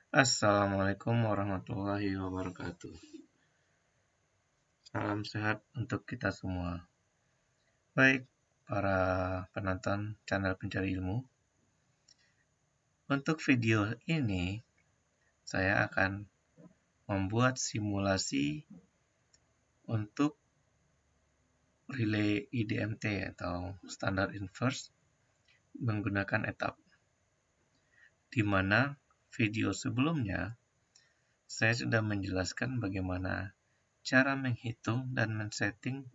Assalamualaikum warahmatullahi wabarakatuh. Salam sehat untuk kita semua. Baik, para penonton channel pencari ilmu. Untuk video ini, saya akan membuat simulasi untuk relay IDMT atau standar inverse menggunakan etap. Di mana video sebelumnya saya sudah menjelaskan bagaimana cara menghitung dan men-setting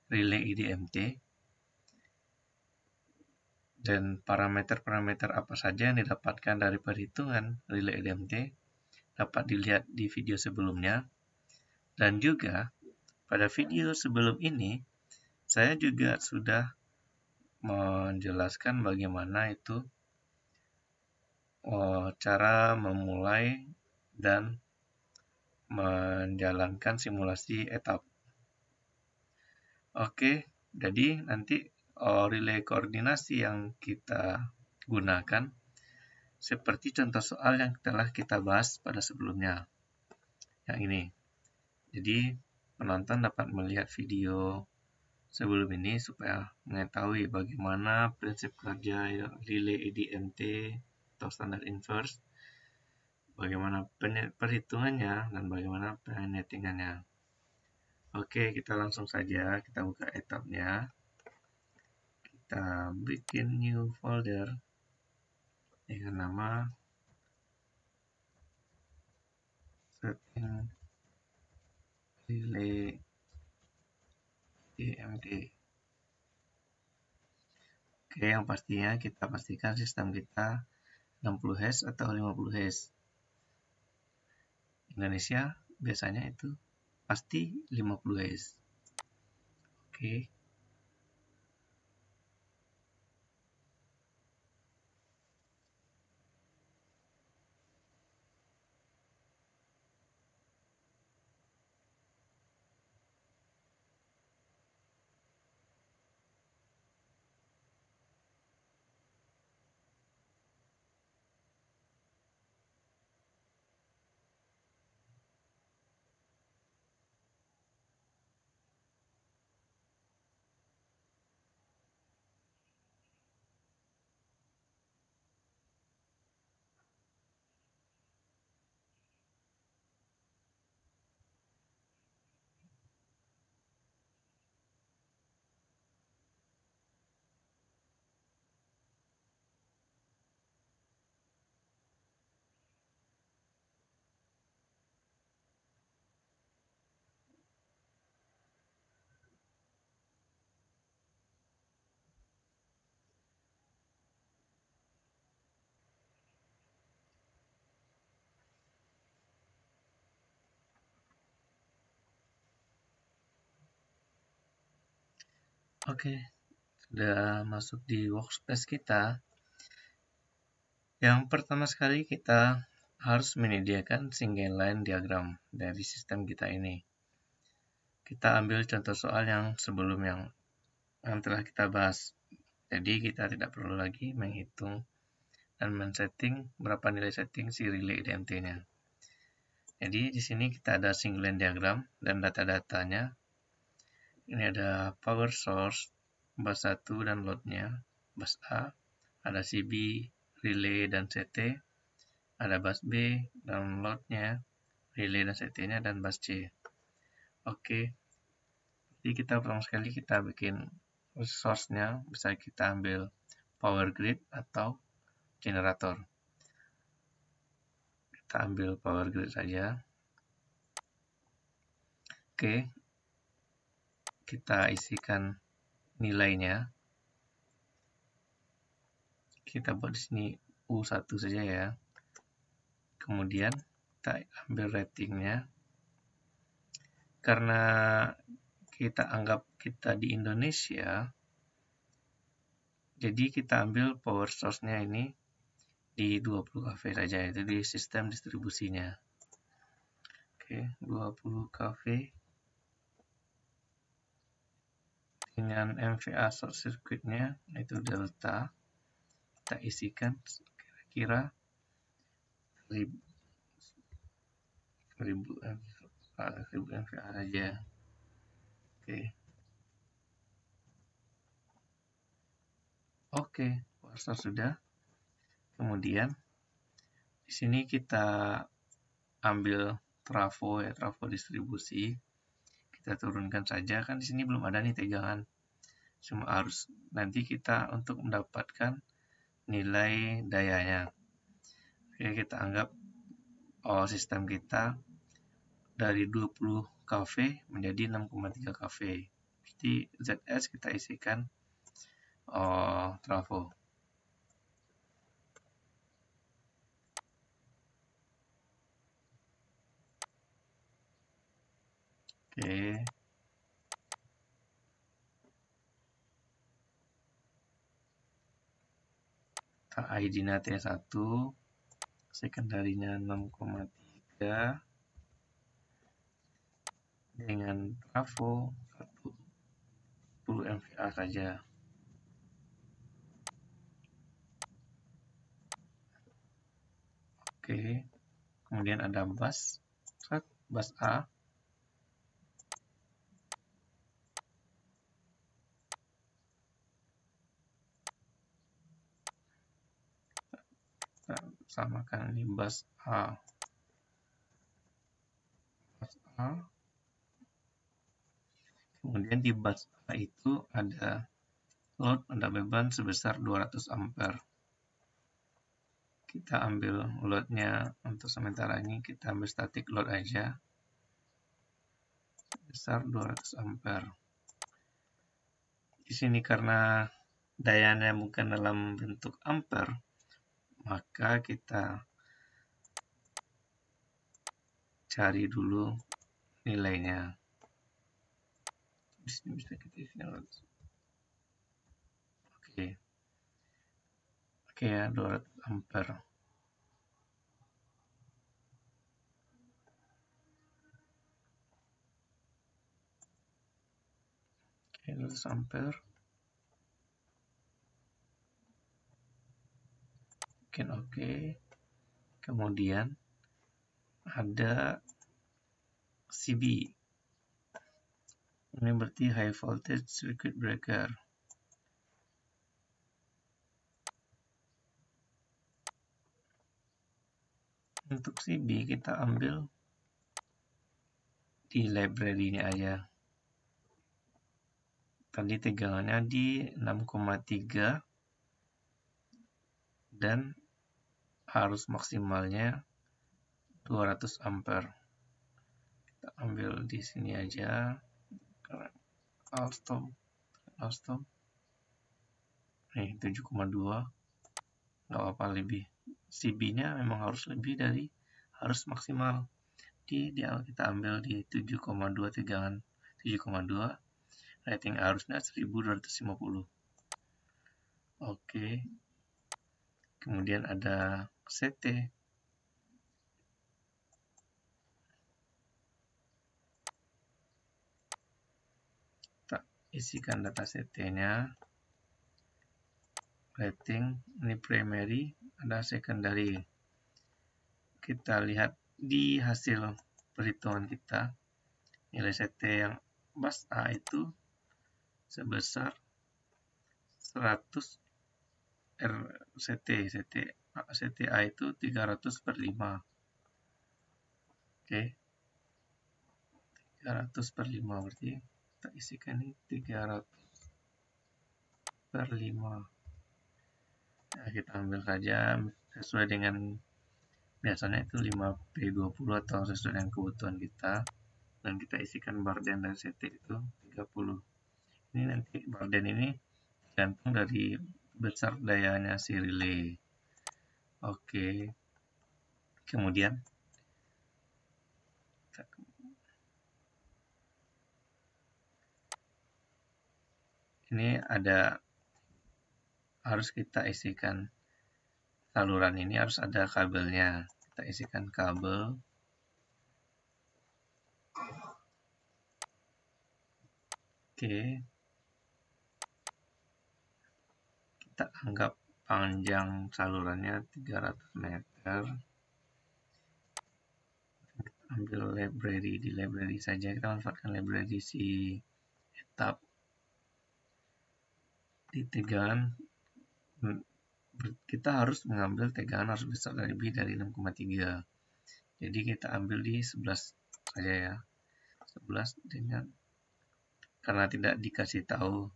relay IDMT dan parameter-parameter apa saja yang didapatkan dari perhitungan relay IDMT dapat dilihat di video sebelumnya. Dan juga pada video sebelum ini saya juga sudah menjelaskan bagaimana itu cara memulai dan menjalankan simulasi etap. Oke, jadi nanti relay koordinasi yang kita gunakan seperti contoh soal yang telah kita bahas pada sebelumnya, yang ini. Jadi, penonton dapat melihat video sebelum ini supaya mengetahui bagaimana prinsip kerja relay IDMT atau standar inverse, bagaimana perhitungannya, dan bagaimana penettingannya. Oke, kita langsung saja, kita buka etapnya. Kita bikin new folder dengan nama setting relay IDMT. Oke, yang pastinya kita pastikan sistem kita 60 Hz atau 50 Hz. Indonesia biasanya itu pasti 50 Hz. Oke. Oke, sudah masuk di workspace kita. Yang pertama sekali kita harus menyediakan single line diagram dari sistem kita ini. Kita ambil contoh soal yang sebelum yang telah kita bahas. Jadi kita tidak perlu lagi menghitung dan men-setting berapa nilai setting si relay IDMT-nya. Jadi di sini kita ada single line diagram dan data-datanya. Ini ada power source, bus 1 dan load-nya, bus A, ada CB, relay dan CT, ada bus B dan load-nya, relay dan CT-nya, dan bus C. Oke, jadi kita pertama sekali kita bikin source-nya, bisa kita ambil power grid atau generator. Kita ambil power grid saja. Oke, kita isikan nilainya. Kita buat di sini U1 saja ya. Kemudian kita ambil ratingnya. Karena kita anggap kita di Indonesia, jadi kita ambil power source-nya ini di 20 kV saja, itu di sistem distribusinya. Oke, 20 kV dengan MVA short circuit-nya itu delta. Kita isikan kira-kira 1000 MVA saja. Oke, parser sudah. Kemudian di sini kita ambil trafo distribusi. Kita turunkan saja, kan di sini belum ada nih tegangan. Cuma arus. Nanti kita untuk mendapatkan nilai dayanya. Oke, kita anggap sistem kita dari 20 kV menjadi 6,3 kV. Jadi ZS kita isikan trafo. Oke. ID-nya T1, sekundarinya 6,3 dengan trafo 10 MVA saja. Oke. Kemudian ada bus A. Kita samakan ini bus A. Kemudian di bus A itu ada load, ada beban sebesar 200 ampere. Kita ambil loadnya untuk sementara ini, kita ambil static load aja sebesar 200 ampere. Di sini karena dayanya bukan dalam bentuk ampere, maka kita cari dulu nilainya. Di sini bisa kita isi. Oke ya, 200 ampere. Oke, 200 ampere. Oke. Kemudian ada CB. Ini berarti high voltage circuit breaker. Untuk CB kita ambil di library-nya aja. Tadi tegangannya di 6,3 dan arus maksimalnya 200 ampere. Kita ambil di sini aja. Alstom. Nih 7,2. Nggak apa-apa lebih. CB-nya memang harus lebih dari arus maksimal. Kita ambil di 7,2 tegangan 7,2. Rating arusnya 1250. Oke. Kemudian ada CT. Kita isikan data CT-nya. Rating, ini primary, ada secondary. Kita lihat di hasil perhitungan kita, nilai CT yang bus A itu sebesar 100 CTA itu 300 per 5. Oke. 300 per 5 berarti kita isikan ini 300 per 5. Nah, kita ambil saja sesuai dengan biasanya itu 5P20 atau sesuai dengan kebutuhan kita, dan kita isikan barden dan CT itu 30. Ini nanti barden ini tergantung dari besar dayanya si relay. Oke. Kemudian ini harus kita isikan saluran ini, harus ada kabelnya. Kita isikan kabel. Oke. Kita anggap panjang salurannya 300 meter. ambil library, di library saja kita manfaatkan library si etap. Di tegangan kita harus mengambil tegangan harus besar lebih dari 6,3. Jadi kita ambil di 11 saja ya. 11 dengan karena tidak dikasih tahu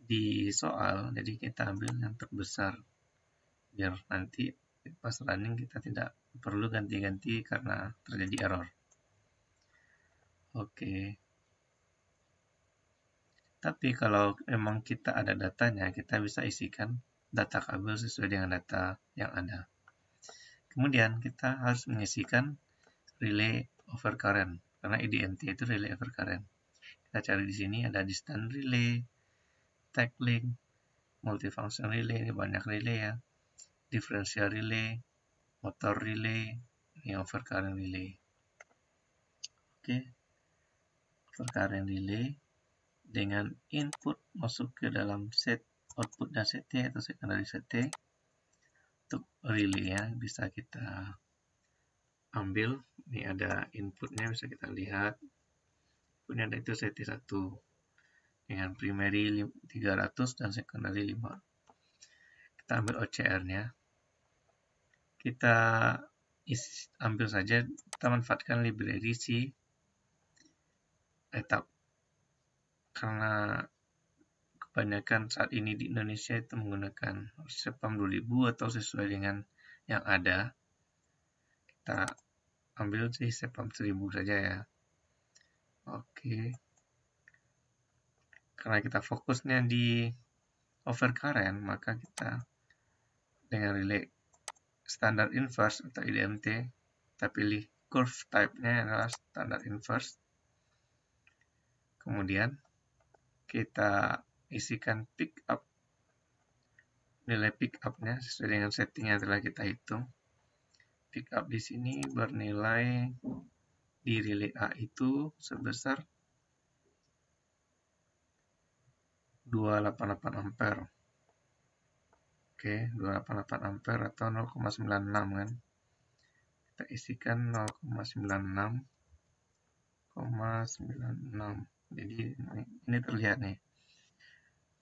di soal, jadi kita ambil yang terbesar biar nanti pas running kita tidak perlu ganti-ganti karena terjadi error. Oke. Tapi kalau memang kita ada datanya, kita bisa isikan data kabel sesuai dengan data yang ada. Kemudian kita harus mengisikan relay over current, karena IDMT itu relay over current. Kita cari di sini ada distance relay, tag link, multifunction relay, ini banyak relay ya, differential relay, motor relay, ini over current relay. Oke, over current relay dengan input masuk ke dalam set output dan set T atau secondary set T. Untuk relay ya bisa kita ambil, ini ada inputnya bisa kita lihat. Inputnya ada itu set T1 dengan primary 300 dan secondary 5. Kita ambil OCR-nya. Kita ambil saja, kita manfaatkan library si etap. Karena kebanyakan saat ini di Indonesia itu menggunakan CPAM 2000 atau sesuai dengan yang ada. Kita ambil si CPAM 1000 saja ya. Oke. Karena kita fokusnya di overcurrent, maka kita dengan relay standard inverse atau IDMT, kita pilih curve type-nya adalah standard inverse. Kemudian kita isikan pick up, nilai pick up-nya sesuai dengan setting yang telah kita hitung. Pick up di sini bernilai di relay A itu sebesar 288 ampere. Oke, 288 ampere atau 0,96 kan. Kita isikan 0,96. Jadi ini terlihat nih.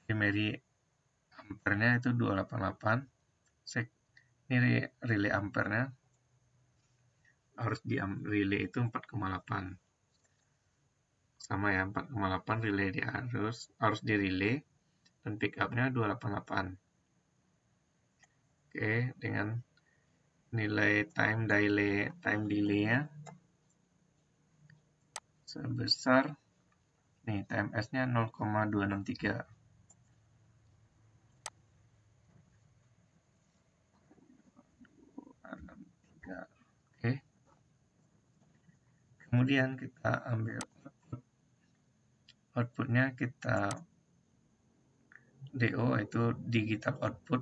Primary ampernya itu 288. Ini relay ampernya harus di relay itu 4,8. Sama ya, 4,8 relay di harus di relay dan pick up-nya 288. Oke, dengan nilai time delay-nya sebesar nih, time S-nya 0,263. Oke. Kemudian kita ambil outputnya, kita DO itu digital output.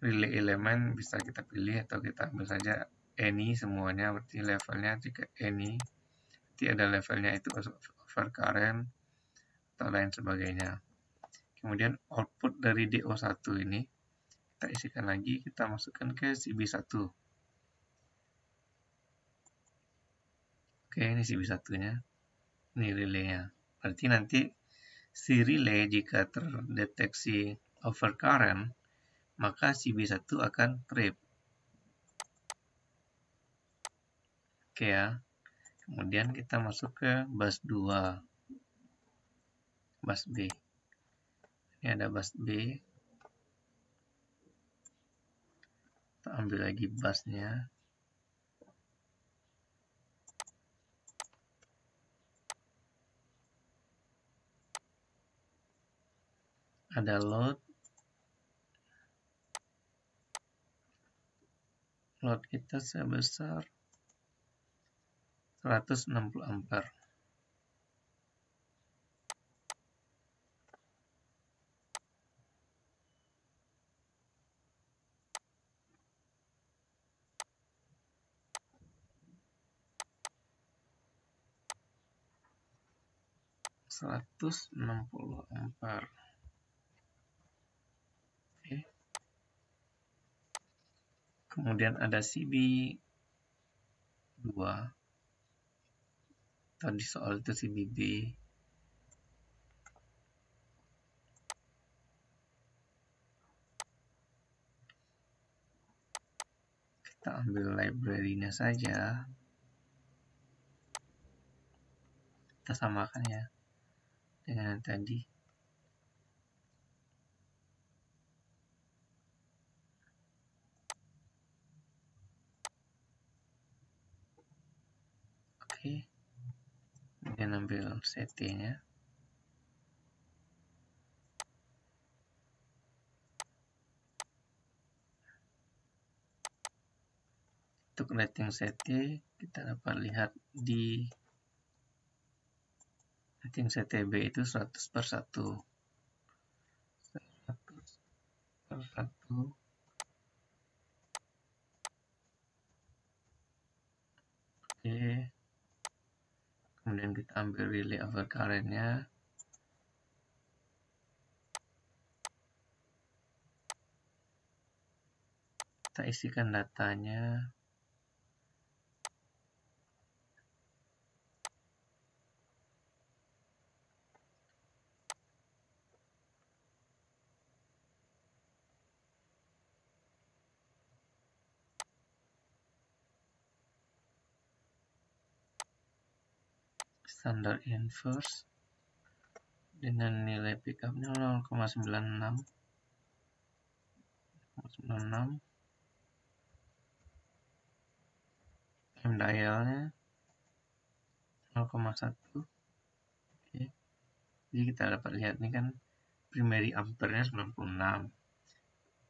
Relay elemen bisa kita pilih atau kita ambil saja any semuanya, berarti levelnya jika any, berarti ada levelnya itu overcurrent atau lain sebagainya. Kemudian output dari DO1 ini kita isikan lagi, kita masukkan ke CB1. Oke, ini CB1-nya, ini relay-nya. Berarti nanti si relay jika terdeteksi overcurrent, maka CB1 akan trip. Oke ya. Kemudian kita masuk ke bus 2. Bus B. Ini ada bus B. Kita ambil lagi busnya. Ada load. Load kita sebesar 160 ampere. Ampere. Oke. Kemudian ada CB2. atau di soal itu CBB. Kita ambil library-nya saja. Kita samakan ya dengan yang tadi. Oke. Kemudian ambil CT-nya. Untuk rating CT, kita dapat lihat di rating CTB itu 100/1. 100/1. Oke. Kemudian kita ambil relay over current-nya. Kita isikan datanya. Standar inverse dengan nilai pickupnya 0,96. Time dialnya 0,1. Oke. Jadi kita dapat lihat nih kan primary ampere-nya 96,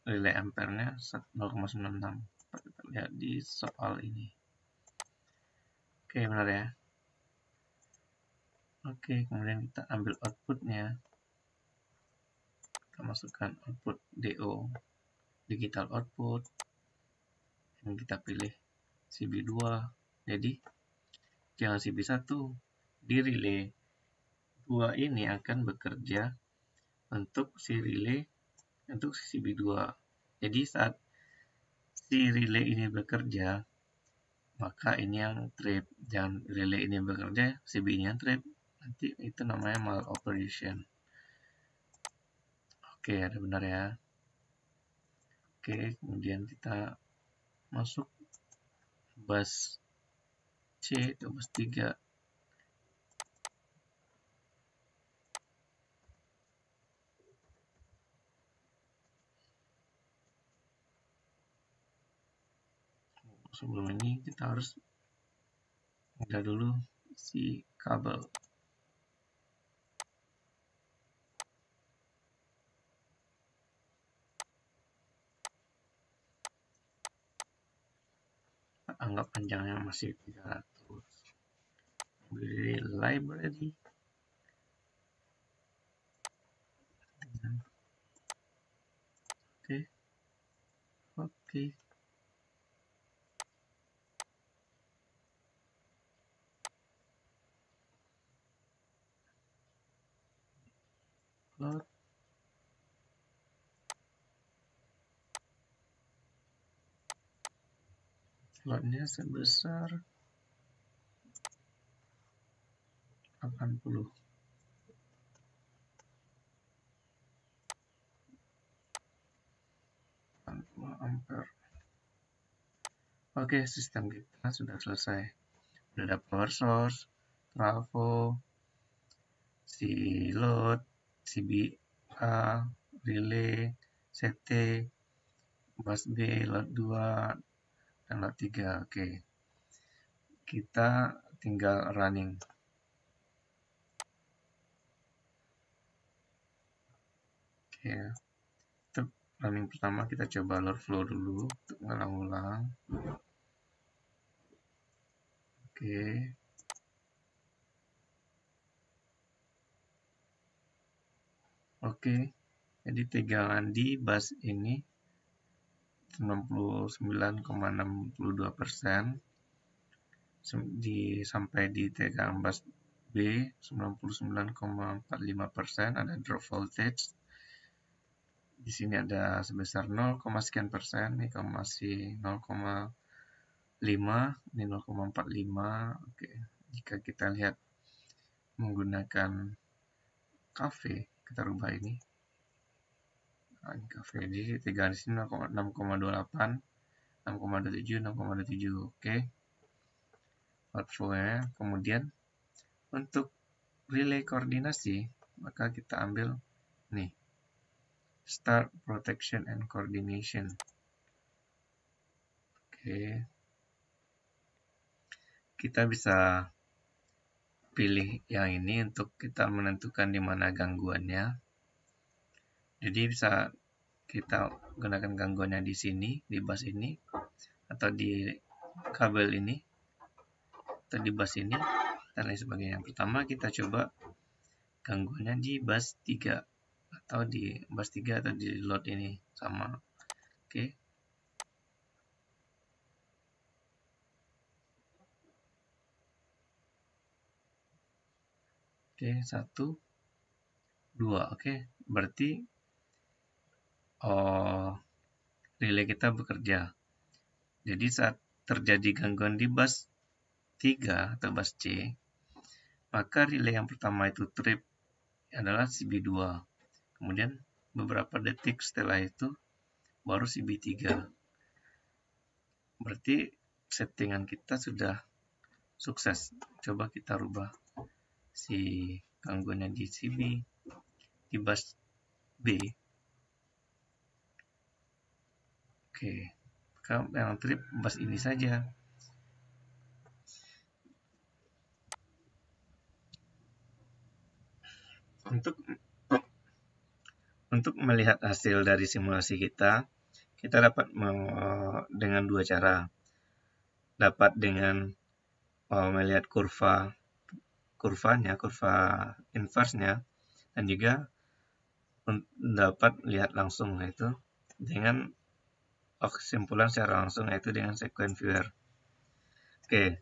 relay ampere-nya 0,96. Kita lihat di soal ini. Oke, benar ya. Oke, kemudian kita ambil output-nya. Kita masukkan output DO, digital output. Dan kita pilih CB2. Jadi, jangan CB1. Di relay 2 ini akan bekerja untuk si relay untuk si CB2. Jadi, saat si relay ini bekerja, maka ini yang trip. Jangan relay ini bekerja, CB ini yang trip. Nanti itu namanya mal-operation. Oke, ada benar ya. Oke, kemudian kita masuk bus C atau bus 3. Sebelum ini kita harus buka dulu si kabel. Anggap panjangnya masih 300. Beli library. Oke. Load. Loadnya sebesar 80 ampere. Oke, sistem kita sudah selesai. Sudah ada power source, trafo, si load, CBA, relay, CT, bus B, load 2, dan load 3. Oke. Kita tinggal running. Oke. Untuk running pertama kita coba load flow dulu untuk ngulang-ulang. Oke. Oke. Jadi tegangan di bus ini 99,62%. Sampai di tegangan bus B 99,45%. Ada drop voltage. Di sini ada sebesar 0, sekian persen. Ini masih 0,5, ini 0,45. Oke, Jika kita lihat menggunakan cafe, kita rubah ini. Nah, ini cafe, jadi tegangan di sini 6,28, 6,27, 6,27. Oke. Outflow-nya. Kemudian untuk relay koordinasi, maka kita ambil nih, Start Protection and Coordination. Oke. Kita bisa pilih yang ini untuk kita menentukan di mana gangguannya. Jadi bisa kita gunakan gangguannya di sini, di bus ini, atau di kabel ini, atau di bus ini, dan lain sebagainya. Pertama kita coba gangguannya di bus 3, atau di bus 3 atau di load ini, sama. Oke. Oke, 1, 2. Oke, berarti relay kita bekerja. Jadi saat terjadi gangguan di bus 3 atau bus C, maka relay yang pertama itu trip adalah CB2. Kemudian beberapa detik setelah itu baru CB3. Berarti settingan kita sudah sukses. Coba kita rubah si gangguannya di CB, di bus B. Oke, yang trip bus ini saja. Untuk melihat hasil dari simulasi kita dapat dengan dua cara. Dapat dengan melihat kurva inverse-nya, dan juga dapat lihat langsung, yaitu dengan kesimpulan secara langsung, yaitu dengan sequence viewer. Oke,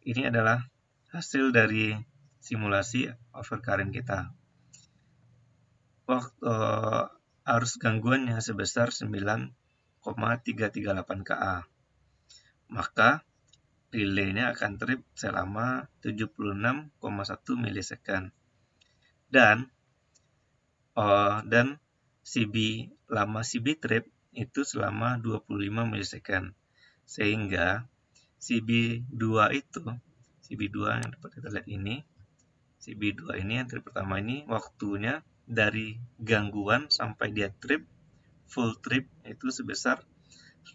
ini adalah hasil dari simulasi overcurrent kita. Waktu arus gangguannya sebesar 9,338 kA. Maka relaynya akan trip selama 76,1 milisecond. Dan lama CB trip itu selama 25 milisecond. Sehingga CB2 yang dapat kita lihat ini, CB2 ini yang trip pertama ini, waktunya dari gangguan sampai dia trip, full trip itu sebesar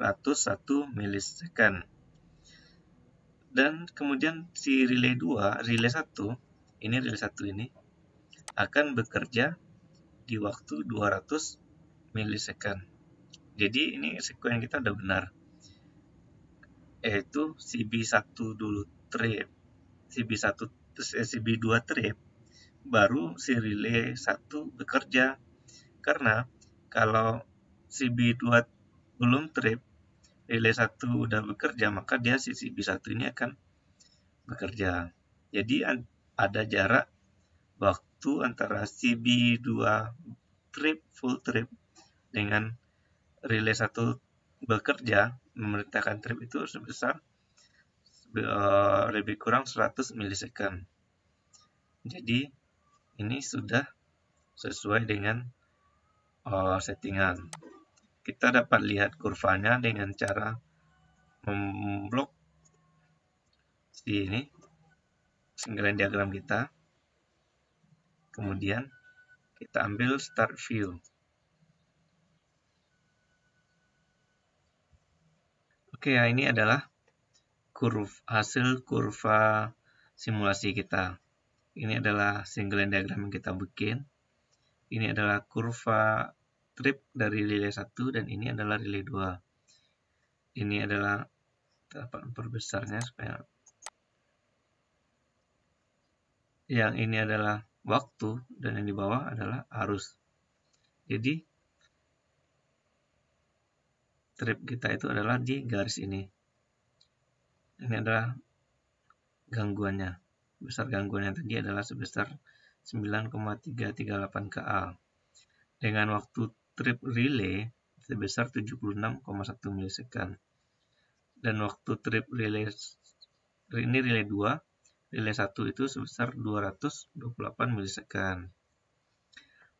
101 milisecond. Dan kemudian si relay 1 ini akan bekerja di waktu 200 milisecond. Jadi ini sequence kita udah benar. Yaitu CB1 dulu trip, CB2 trip, baru si relay 1 bekerja. Karena kalau CB2 belum trip, relay 1 udah bekerja, maka dia si CB1 ini akan bekerja. Jadi ada jarak waktu antara CB2 trip, full trip, dengan relay 1 bekerja, memerintahkan trip itu sebesar lebih kurang 100 milisecond. Jadi ini sudah sesuai dengan settingan. Kita dapat lihat kurvanya dengan cara memblok ini single line diagram kita. Kemudian kita ambil start view. Oke, ya, ini adalah hasil kurva simulasi kita. Ini adalah single line diagram yang kita bikin. Ini adalah kurva trip dari relay 1 dan ini adalah relay 2. Ini adalah dapat memperbesarnya supaya yang ini adalah waktu dan yang di bawah adalah arus. Jadi trip kita itu adalah di garis ini. Ini adalah gangguannya. Besar gangguannya tadi adalah sebesar 9,338 kA. Dengan waktu trip relay sebesar 76,1 milisecond. Dan waktu trip relay ini relay 2 relay 1 itu sebesar 228 milisekund.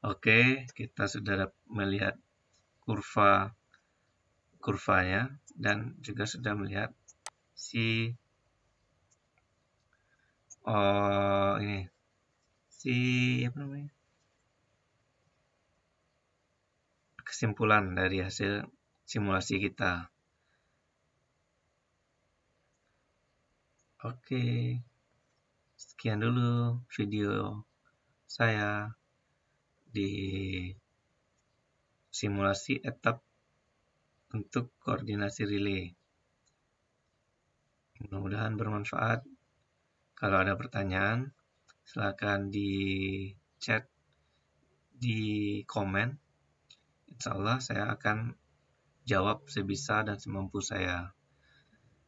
Oke, kita sudah melihat kurvanya dan juga sudah melihat kesimpulan dari hasil simulasi kita. Oke, sekian dulu video saya di simulasi etap untuk koordinasi relay. Mudah-mudahan bermanfaat. Kalau ada pertanyaan, silakan di chat, di komen. Insya Allah saya akan jawab sebisa dan semampu saya.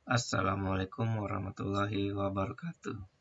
Assalamualaikum warahmatullahi wabarakatuh.